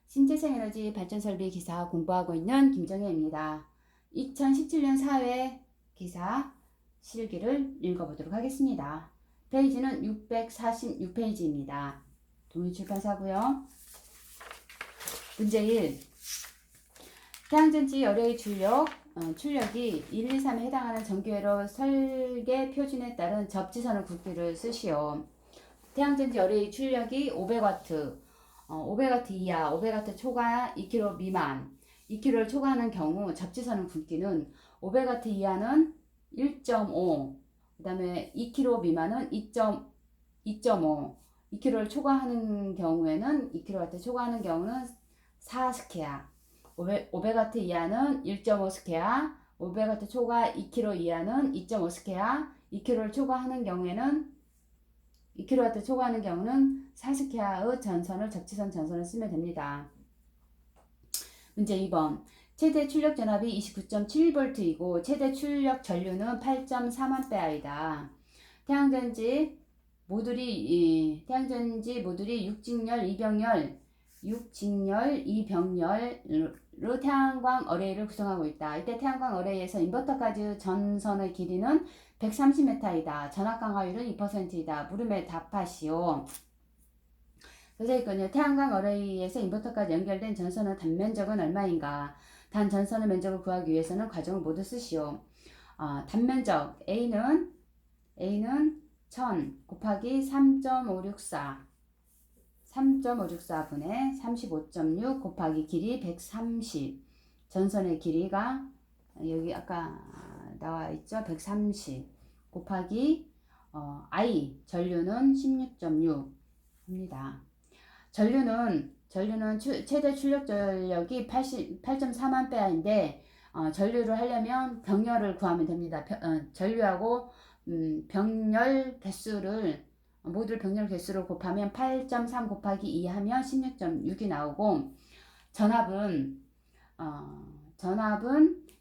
신재생 에너지 발전 설비 기사 공부하고 있는 김정혜입니다. 2017년 4회 기사 실기를 읽어보도록 하겠습니다. 페이지는 646페이지입니다. 동일출판사고요. 문제 1. 태양전지 열의 출력이 1, 2, 3에 해당하는 전기회로 설계 표준에 따른 접지선을 굵기를 쓰시오. 태양전지 열의 출력이 500W, 500W 이하, 500W 초과, 2kg 미만, 2kg를 초과하는 경우 접지선의 굵기는 500W 이하는 1.5, 그 다음에 2kg 미만은 2.5, 2kg를 초과하는 경우에는 2kW 초과하는 경우는 4스퀘어, 500W 이하는 1.5스퀘어, 500W 초과 2kg 이하는 2.5스퀘어, 2kg를 초과하는 경우에는 2kW 초과하는 경우는 4스퀘어의 전선을 접지선 전선을 쓰면 됩니다. 문제 2번. 최대 출력 전압이 29.7V이고 최대 출력 전류는 8.4A이다. 태양전지 모듈이 6직열 2병열로 태양광 어레이를 구성하고 있다. 이때 태양광 어레이에서 인버터까지 전선의 길이는 130m이다. 전압 강화율은 2%이다. 물음에 답하시오. 그래서 있거든요. 태양광 어레이에서 인버터까지 연결된 전선의 단면적은 얼마인가? 단 전선의 면적을 구하기 위해서는 과정을 모두 쓰시오. 단면적 A는 1000 곱하기 3.564분의 35.6 곱하기 길이 130. 전선의 길이가 여기 아까 나와 있죠. 130 곱하기 I 전류는 16.6 합니다. 전류는 최대 출력 전력이 8.4A인데 전류를 하려면 병렬을 구하면 됩니다. 전류하고 병렬 개수를 모듈 병렬 개수를 곱하면 8.3 곱하기 2 하면 16.6이 나오고 전압은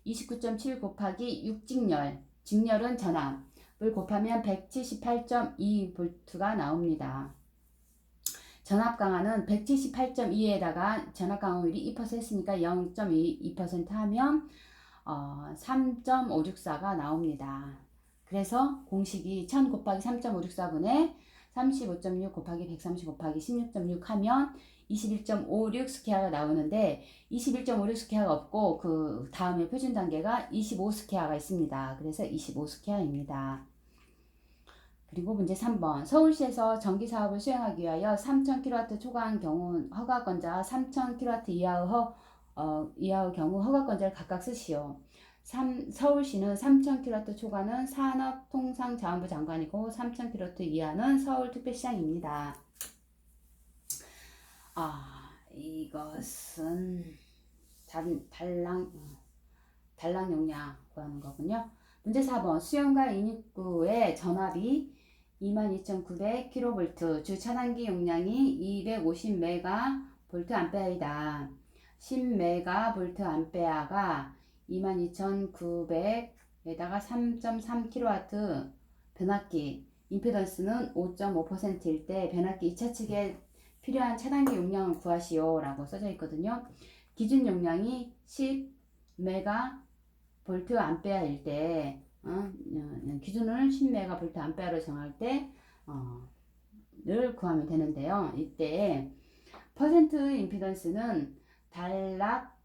29.7 곱하기 6직열, 직열은 전압을 곱하면 178.2V가 나옵니다. 전압 강화는 178.2에다가 전압 강화율이 2% 했으니까 0.2% 하면 3.564가 나옵니다. 그래서 공식이 1000 곱하기 3.564분의 35.6 곱하기 130 곱하기 16.6 하면 21.56 스퀘어가 나오는데 21.56 스퀘어가 없고 그 다음에 표준 단계가 25 스퀘어가 있습니다. 그래서 25 스퀘어입니다. 그리고 문제 3번. 서울시에서 전기사업을 수행하기 위하여 3000kW 초과한 경우 허가권자와 3000kW 이하의 경우 허가권자를 각각 쓰시오. 서울시는 3000kW 초과는 산업통상자원부 장관이고 3000kW 이하는 서울특별시장입니다. 이것은 달랑 용량 구하는 거군요. 문제 4번. 수영과 인입구의 전압이 22,900kV, 주 차단기 용량이 250MVA이다. 10MVA가 22,900에다가 3.3kW 변압기 임피던스는 5.5%일 때 변압기 2차 측에 필요한 차단기 용량을 구하시오 라고 써져 있거든요. 기준 용량이 10MVA일 때 기준을 10MVA로 정할 때 를 구하면 되는데요. 이때 퍼센트 임피던스는 달락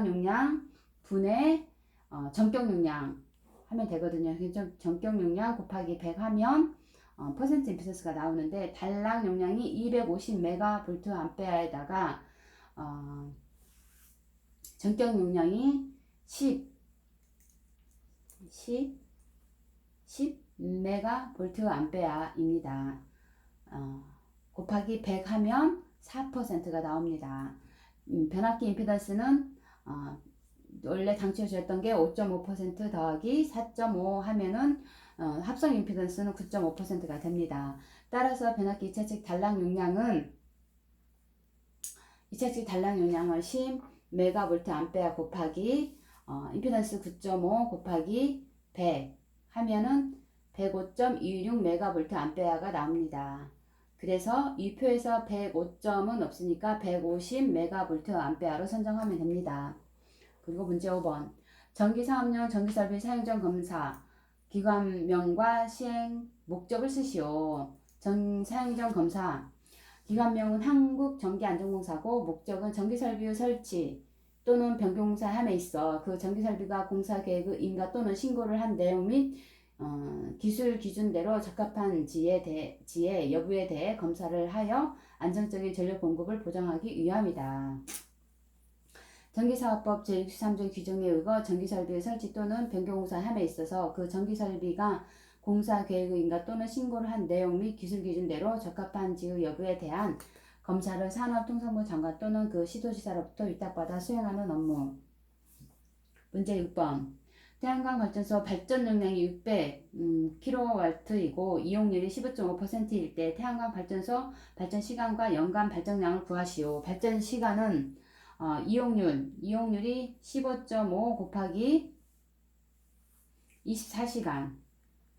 용량 분의 전격 용량 하면 되거든요. 전격 용량 곱하기 100 하면 퍼센트 임피던스가 나오는데 달락 용량이 250MVA에다가 전격 용량이 10MVA입니다. 곱하기 100 하면 4%가 나옵니다. 변압기 임피던스는 원래 당초 주었던 게 5.5% 더하기 4.5 하면은 합성 임피던스는 9.5%가 됩니다. 따라서 변압기 2차측 달랑 용량을 10MVA 곱하기 임피던스 9.5 곱하기 100 하면은 105.26MVA가 나옵니다. 그래서 이 표에서 105점은 없으니까 150메가볼트 암페어로 선정하면 됩니다. 그리고 문제 5번. 전기사업용 전기설비 사용전 검사 기관명과 시행 목적을 쓰시오. 사용전 검사 기관명은 한국전기안전공사고 목적은 전기설비 전치 또는 변경공사함에 있어 그 전기설비가 공사계획의 인가 또는 신고를 한 내용 및 기술 기준대로 적합한 지의 여부에 대해 검사를 하여 안정적인 전력 공급을 보장하기 위함이다. 전기사업법 제63조 규정에 의거 전기설비의 설치 또는 변경공사함에 있어서 그 전기설비가 공사계획의 인가 또는 신고를 한 내용 및 기술 기준대로 적합한 지의 여부에 대한 검사를 산업통상부 장관 또는 그 시도지사로부터 위탁받아 수행하는 업무. 문제 6번. 태양광 발전소 발전 용량이 600kW이고 이용률이 15.5%일 때 태양광 발전소 발전 시간과 연간 발전량을 구하시오. 발전 시간은 이용률이 15.5 곱하기 24시간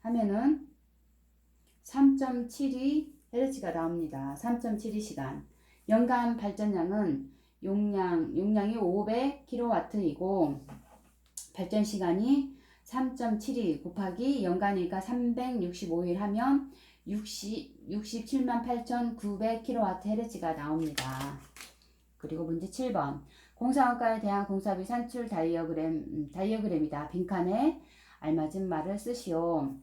하면은 3.72Hz가 나옵니다. 3.72시간. 연간 발전량은 용량이 500kW이고 발전 시간이 3.72 곱하기 연간이니까 365일 하면 67만 8,900kWh가 나옵니다. 그리고 문제 7번. 공사원가에 대한 공사비 산출 다이어그램이다. 빈칸에 알맞은 말을 쓰시오.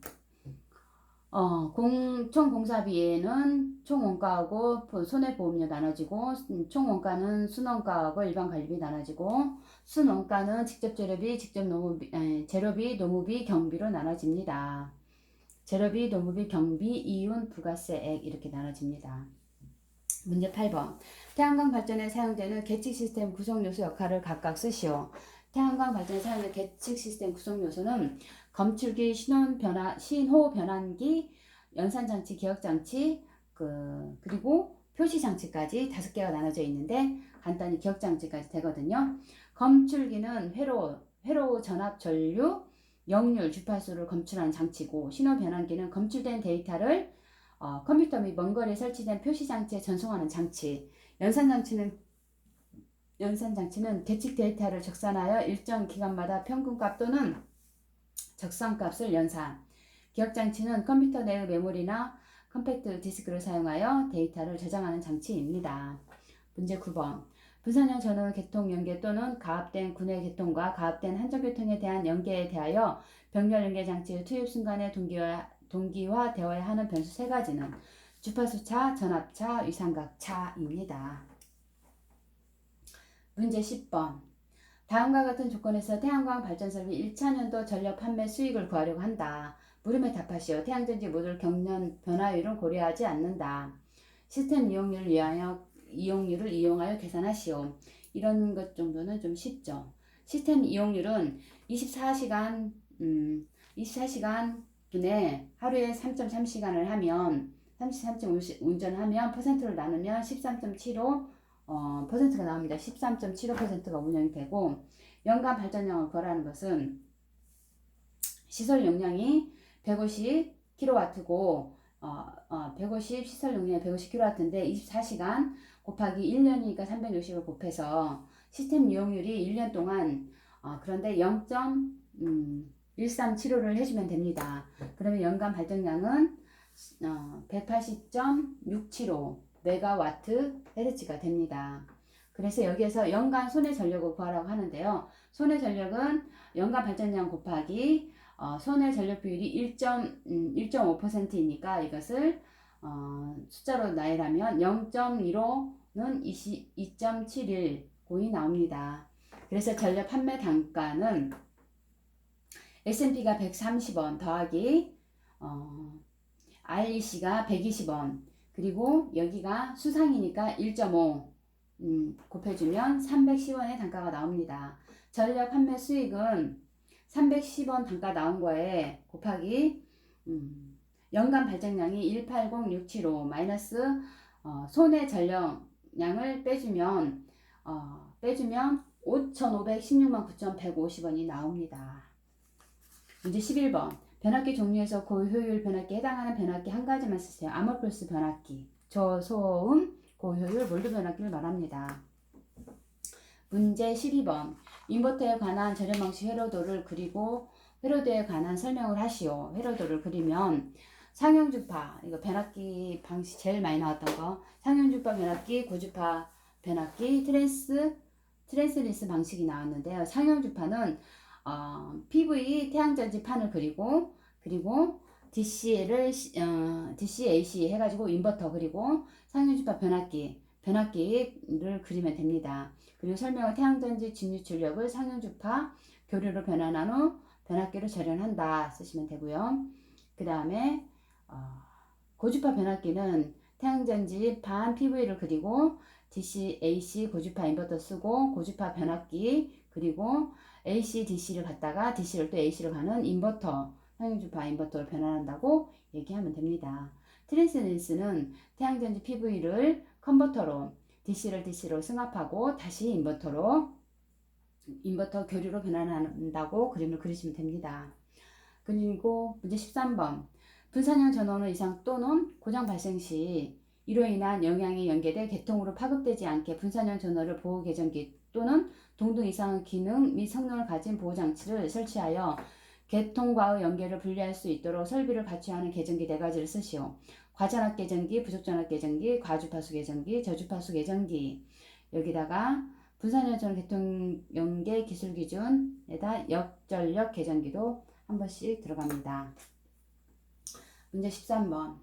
총 공사비에는 총 원가하고 손해보험료 나눠지고 총 원가는 순원가하고 일반 관리비 나눠지고 순원가는 직접 재료비, 재료비, 노무비, 경비로 나눠집니다. 재료비, 노무비, 경비, 이윤, 부가세액 이렇게 나눠집니다. 문제 8번. 태양광 발전에 사용되는 계측 시스템 구성 요소 역할을 각각 쓰시오. 태양광 발전에 사용되는 계측 시스템 구성 요소는 검출기, 신호 변환기, 연산장치, 기억장치, 그리고 표시장치까지 5개가 나눠져 있는데 간단히 기억장치까지 되거든요. 검출기는 회로 전압 전류, 역률, 주파수를 검출하는 장치고 신호 변환기는 검출된 데이터를 컴퓨터 및 먼 거리에 설치된 표시장치에 전송하는 장치. 연산장치는 계측 데이터를 적산하여 일정 기간마다 평균값 또는 적성값을 연산. 기억장치는 컴퓨터 내의 메모리나 컴팩트 디스크를 사용하여 데이터를 저장하는 장치입니다. 문제 9번. 분산형 전원 개통 연계 또는 가압된 군의 개통과 가압된 한전교통에 대한 연계에 대하여 병렬 연계 장치의 투입 순간에 동기화되어야 하는 변수 3가지는 주파수차, 전압차, 위상각차입니다. 문제 10번. 다음과 같은 조건에서 태양광 발전설비 1차년도 전력 판매 수익을 구하려고 한다. 물음에 답하시오. 태양전지 모듈 경련 변화율은 고려하지 않는다. 시스템 이용률을 이용하여 계산하시오. 이런 것 정도는 좀 쉽죠. 시스템 이용률은 24시간 분에 하루에 3.3시간을 하면 33.5 운전하면 퍼센트를 나누면 13.75 퍼센트가 나옵니다. 13.75%가 운영이 되고 연간 발전량을 구하라는 것은 시설 용량이 150kW고 150 시설 용량이 150kW인데 24시간 곱하기 1년이니까 360을 곱해서 시스템 이용률이 1년 동안 그런데 0.1375를 해주면 됩니다. 그러면 연간 발전량은 180.675 메가와트 헤르츠가 됩니다. 그래서 여기에서 연간 손해 전력을 구하라고 하는데요. 손해 전력은 연간 발전량 곱하기 손해 전력 비율이 1.5%이니까 이것을 숫자로 나열하면 0.15는 2.71공이 나옵니다. 그래서 전력 판매 단가는 S&P가 130원 더하기 REC가 120원 그리고 여기가 수상이니까 1.5 곱해주면 310원의 단가가 나옵니다. 전력 판매 수익은 310원 단가 나온 거에 곱하기 연간 발전량이 180675 마이너스 손해 전력량을 빼주면 5516만 9,150원이 나옵니다. 문제 11번. 변압기 종류에서 고효율 변압기에 해당하는 변압기 한 가지만 쓰세요. 아모풀스 변압기. 저소음, 고효율 몰드 변압기를 말합니다. 문제 12번. 인버터에 관한 절연 방식 회로도를 그리고 회로도에 관한 설명을 하시오. 회로도를 그리면 상용주파, 이거 변압기 방식 제일 많이 나왔던 거. 상용주파 변압기, 고주파 변압기, 트랜스리스 방식이 나왔는데요. 상용주파는 PV 태양전지 판을 그리고 DC를 DC, AC 해가지고 인버터 그리고 상용주파 변압기를 그리면 됩니다. 그리고 설명은 태양전지 진유 출력을 상용주파 교류로 변환한 후 변압기로 절연한다 쓰시면 되고요. 그 다음에 고주파 변압기는 태양전지 반 PV를 그리고 DC, AC 고주파 인버터 쓰고 고주파 변압기 그리고 AC, DC를 갖다가 DC를 또 AC로 가는 인버터 상용주파 인버터로 변환한다고 얘기하면 됩니다. 트랜스리스는 태양전지 PV를 컨버터로 DC를 DC로 승합하고 다시 인버터 교류로 변환한다고 그림을 그리시면 됩니다. 그리고 문제 13번. 분산형 전원의 이상 또는 고장 발생 시 이로 인한 영향이 연계돼 개통으로 파급되지 않게 분산형 전원을 보호 계전기 또는 동등 이상의 기능 및 성능을 가진 보호장치를 설치하여 개통과의 연계를 분리할 수 있도록 설비를 갖춰야 하는 계전기 4가지를 쓰시오. 과전압 계전기, 부족전압 계전기, 과주파수 계전기, 저주파수 계전기. 여기다가 분산형 전원 개통 연계 기술 기준에다 역전력 계전기도 한 번씩 들어갑니다. 문제 14번.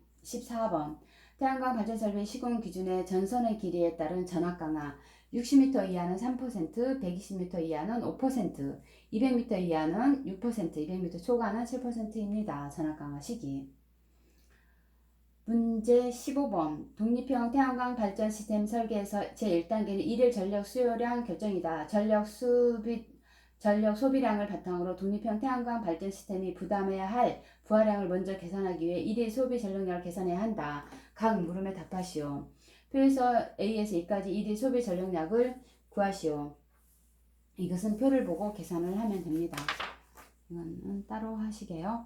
태양광 발전 설비 시공 기준의 전선의 길이에 따른 전압 강화 60m 이하는 3%, 120m 이하는 5%, 200m 이하는 6%, 200m 초과는 7%입니다. 전압 강화 시기. 문제 15번. 독립형 태양광 발전 시스템 설계에서 제1단계는 일일 전력 수요량 결정이다. 전력 소비량을 바탕으로 독립형 태양광 발전 시스템이 부담해야 할 부하량을 먼저 계산하기 위해 일일 소비 전력량을 계산해야 한다. 각 물음에 답하시오. 표에서 A에서 E까지 일일 소비 전력량을 구하시오. 이것은 표를 보고 계산을 하면 됩니다. 이거는 따로 하시게요.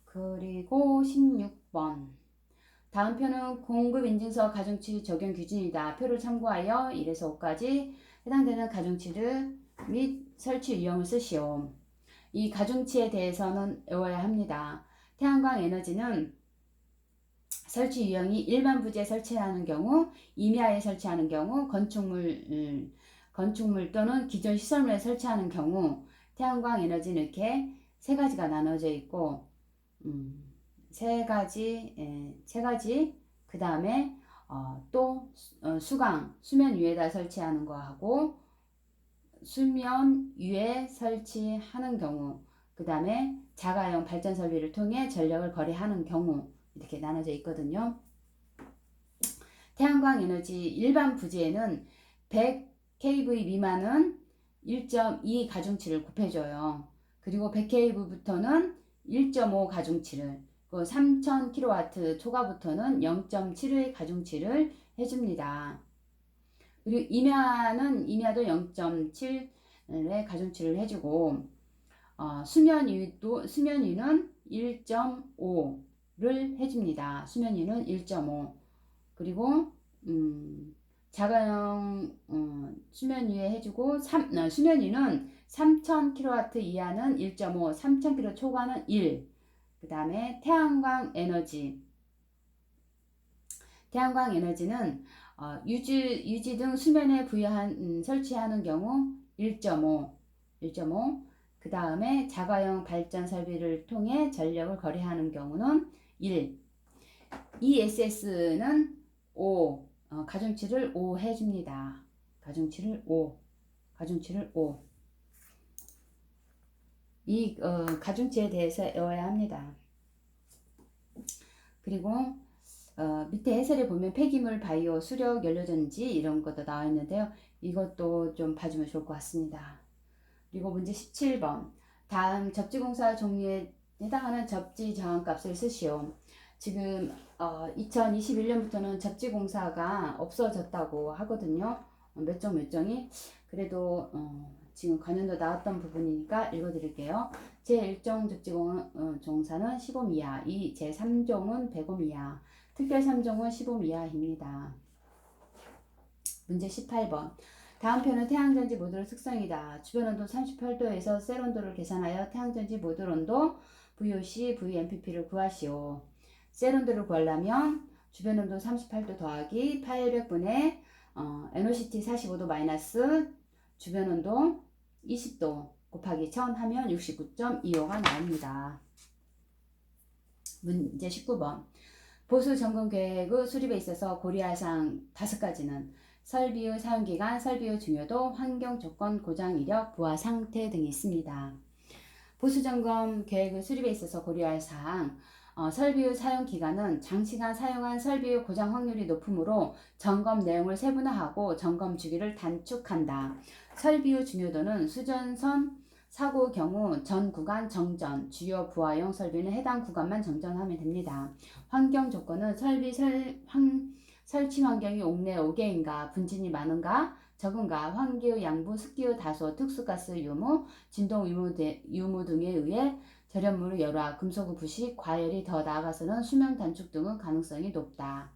그리고 16번. 다음 표는 공급인증서 가중치 적용 기준이다. 표를 참고하여 1에서 5까지 해당되는 가중치를 및 설치 유형을 쓰시오. 이 가중치에 대해서는 외워야 합니다. 태양광 에너지는 설치 유형이 일반 부지에 설치하는 경우, 임야에 설치하는 경우, 건축물 또는 기존 시설물에 설치하는 경우 태양광 에너지는 이렇게 3가지가 나눠져 있고 세 가지. 그 다음에 또 수면 위에다 설치하는 거하고 수면 위에 설치하는 경우, 그 다음에 자가용 발전 설비를 통해 전력을 거래하는 경우 이렇게 나눠져 있거든요. 태양광 에너지 일반 부지에는 100kV 미만은 1.2 가중치를 곱해줘요. 그리고 100kV부터는 1.5 가중치를, 3000kW 초과부터는 0.7의 가중치를 해줍니다. 그리고 임야도 0.7의 가중치를 해주고 수면위는 1.5를 해줍니다. 수면위는 1.5. 그리고 자가용 수면위에 해주고 수면위는 3000kW 이하는 1.5, 3000kW 초과는 1. 그 다음에 태양광 에너지는 유지 등 수면에 설치하는 경우 1.5. 그 다음에 자가용 발전 설비를 통해 전력을 거래하는 경우는 1. ESS는 5. 가중치를 5 해줍니다. 가중치를 5. 이 가중치에 대해서 외워야 합니다. 그리고 밑에 해설에 보면 폐기물, 바이오, 수력, 연료전지 이런 것도 나와 있는데요. 이것도 좀 봐주면 좋을 것 같습니다. 그리고 문제 17번. 다음 접지공사 종류에 해당하는 접지 저항값을 쓰시오. 지금 2021년부터는 접지공사가 없어졌다고 하거든요. 몇 정이. 그래도 지금 관련도 나왔던 부분이니까 읽어드릴게요. 제1종 접지공사는 10옴 이하, 제3종은 100옴 이하, 특별 3종은 15음 이하입니다. 문제 18번. 다음 표는 태양전지 모듈 특성이다. 주변 온도 38도에서 셀 온도를 계산하여 태양전지 모듈 온도 VOC, VMPP를 구하시오. 셀 온도를 구하려면 주변 온도 38도 더하기 800분의 NOCT 45도 마이너스 주변 온도 20도 곱하기 1000 하면 69.25가 나옵니다. 문제 19번. 보수 점검 계획의 수립에 있어서 고려할 사항 5가지는 설비의 사용기간, 설비의 중요도, 환경 조건, 고장 이력, 부하 상태 등이 있습니다. 보수 점검 계획의 수립에 있어서 고려할 사항, 설비의 사용 기간은 장시간 사용한 설비의 고장 확률이 높으므로 점검 내용을 세분화하고 점검 주기를 단축한다. 설비의 중요도는 수전선 사고 경우 전 구간 정전, 주요 부하용 설비는 해당 구간만 정전하면 됩니다. 환경 조건은 설비 설치 환경이 옥내 5개인가, 분진이 많은가, 적은가, 환기의 양분, 습기의 다소, 특수가스 유무, 진동 유무 등에 의해 절연물의 열화, 금속의 부식, 과열이 더 나아가서는 수명 단축 등의 가능성이 높다.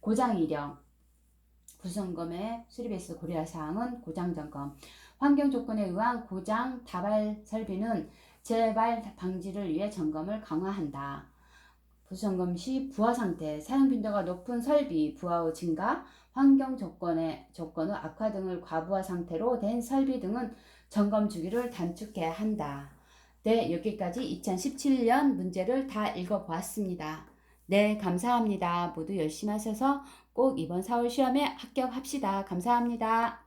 고장 이력. 부수점검의 수립에 있어 고려할 사항은 고장 점검. 환경 조건에 의한 고장 다발 설비는 재발 방지를 위해 점검을 강화한다. 부수점검 시 부하 상태, 사용 빈도가 높은 설비, 부하의 증가, 환경 조건의 악화 등을 과부하 상태로 된 설비 등은 점검 주기를 단축해야 한다. 네, 여기까지 2017년 문제를 다 읽어보았습니다. 네, 감사합니다. 모두 열심히 하셔서 꼭 이번 4월 시험에 합격합시다. 감사합니다.